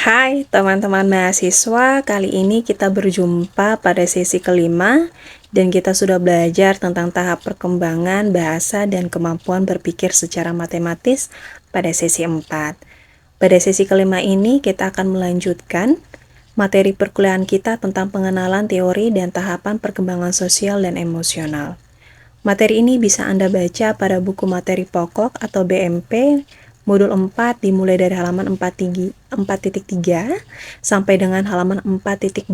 Hai teman-teman mahasiswa, kali ini kita berjumpa pada sesi kelima dan kita sudah belajar tentang tahap perkembangan bahasa dan kemampuan berpikir secara matematis pada sesi 4. Pada sesi kelima ini kita akan melanjutkan materi perkuliahan kita tentang pengenalan teori dan tahapan perkembangan sosial dan emosional. Materi ini bisa Anda baca pada buku materi pokok atau BMP Modul 4 dimulai dari halaman 4.3 sampai dengan halaman 4.21.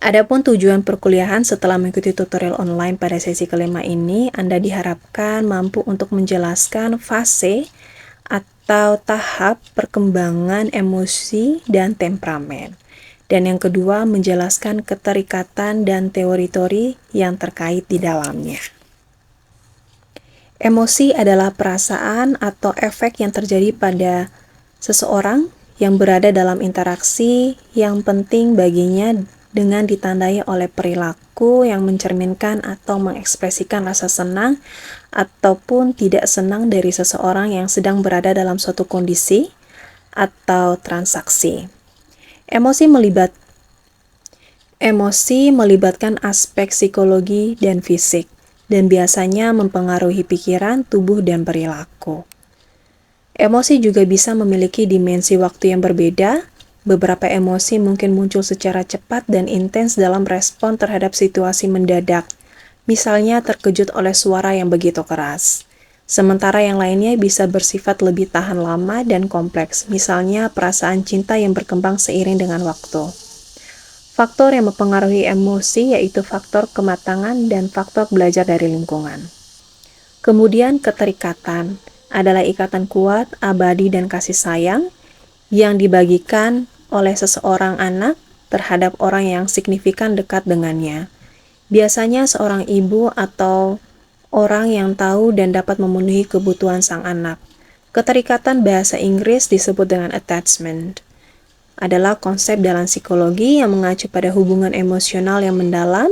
Adapun tujuan perkuliahan setelah mengikuti tutorial online pada sesi kelima ini, Anda diharapkan mampu untuk menjelaskan fase atau tahap perkembangan emosi dan temperamen. Dan yang kedua, menjelaskan keterikatan dan teori-teori yang terkait di dalamnya. Emosi adalah perasaan atau efek yang terjadi pada seseorang yang berada dalam interaksi yang penting baginya dengan ditandai oleh perilaku yang mencerminkan atau mengekspresikan rasa senang ataupun tidak senang dari seseorang yang sedang berada dalam suatu kondisi atau transaksi. Emosi melibatkan aspek psikologi dan fisik, dan biasanya mempengaruhi pikiran, tubuh, dan perilaku. Emosi juga bisa memiliki dimensi waktu yang berbeda. Beberapa emosi mungkin muncul secara cepat dan intens dalam respon terhadap situasi mendadak, misalnya terkejut oleh suara yang begitu keras. Sementara yang lainnya bisa bersifat lebih tahan lama dan kompleks, misalnya perasaan cinta yang berkembang seiring dengan waktu. Faktor yang mempengaruhi emosi yaitu faktor kematangan dan faktor belajar dari lingkungan. Kemudian keterikatan adalah ikatan kuat, abadi, dan kasih sayang yang dibagikan oleh seseorang anak terhadap orang yang signifikan dekat dengannya. Biasanya seorang ibu atau orang yang tahu dan dapat memenuhi kebutuhan sang anak. Keterikatan bahasa Inggris disebut dengan attachment. Adalah konsep dalam psikologi yang mengacu pada hubungan emosional yang mendalam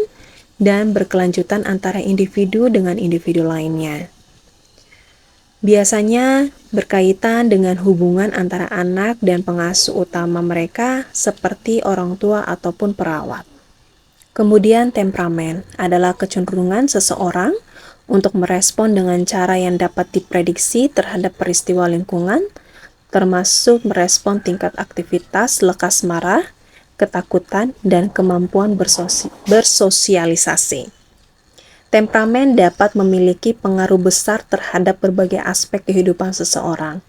dan berkelanjutan antara individu dengan individu lainnya. Biasanya berkaitan dengan hubungan antara anak dan pengasuh utama mereka seperti orang tua ataupun perawat. Kemudian temperamen adalah kecenderungan seseorang untuk merespon dengan cara yang dapat diprediksi terhadap peristiwa lingkungan, termasuk merespon tingkat aktivitas lekas marah, ketakutan, dan kemampuan bersosialisasi. Temperamen dapat memiliki pengaruh besar terhadap berbagai aspek kehidupan seseorang,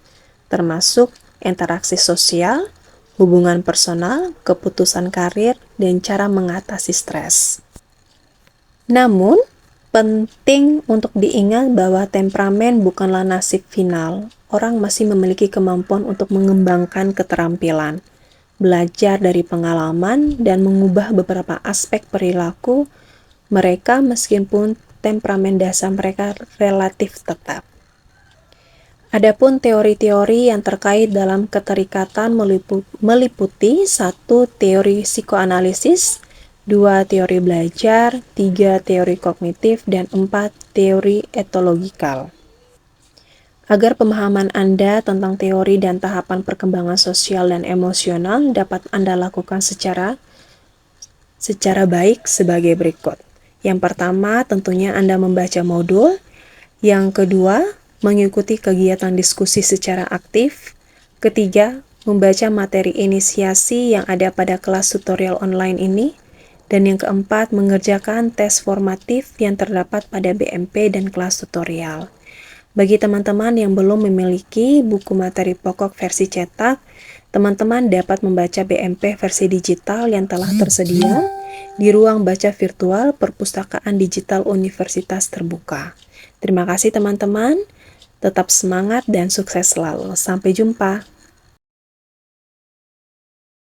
termasuk interaksi sosial, hubungan personal, keputusan karir, dan cara mengatasi stres. Namun, penting untuk diingat bahwa temperamen bukanlah nasib final. Orang masih memiliki kemampuan untuk mengembangkan keterampilan, belajar dari pengalaman, dan mengubah beberapa aspek perilaku mereka meskipun temperamen dasar mereka relatif tetap. Adapun teori-teori yang terkait dalam keterikatan meliputi 1. Teori psikoanalisis, 2. Teori belajar, 3. Teori kognitif, dan 4. Teori etologikal. Agar pemahaman Anda tentang teori dan tahapan perkembangan sosial dan emosional dapat Anda lakukan secara baik sebagai berikut. Yang pertama, tentunya Anda membaca modul. Yang kedua, mengikuti kegiatan diskusi secara aktif. Ketiga, membaca materi inisiasi yang ada pada kelas tutorial online ini. Dan yang keempat, mengerjakan tes formatif yang terdapat pada BMP dan kelas tutorial. Bagi teman-teman yang belum memiliki buku materi pokok versi cetak, teman-teman dapat membaca BMP versi digital yang telah tersedia di ruang baca virtual Perpustakaan Digital Universitas Terbuka. Terima kasih teman-teman, tetap semangat dan sukses selalu. Sampai jumpa.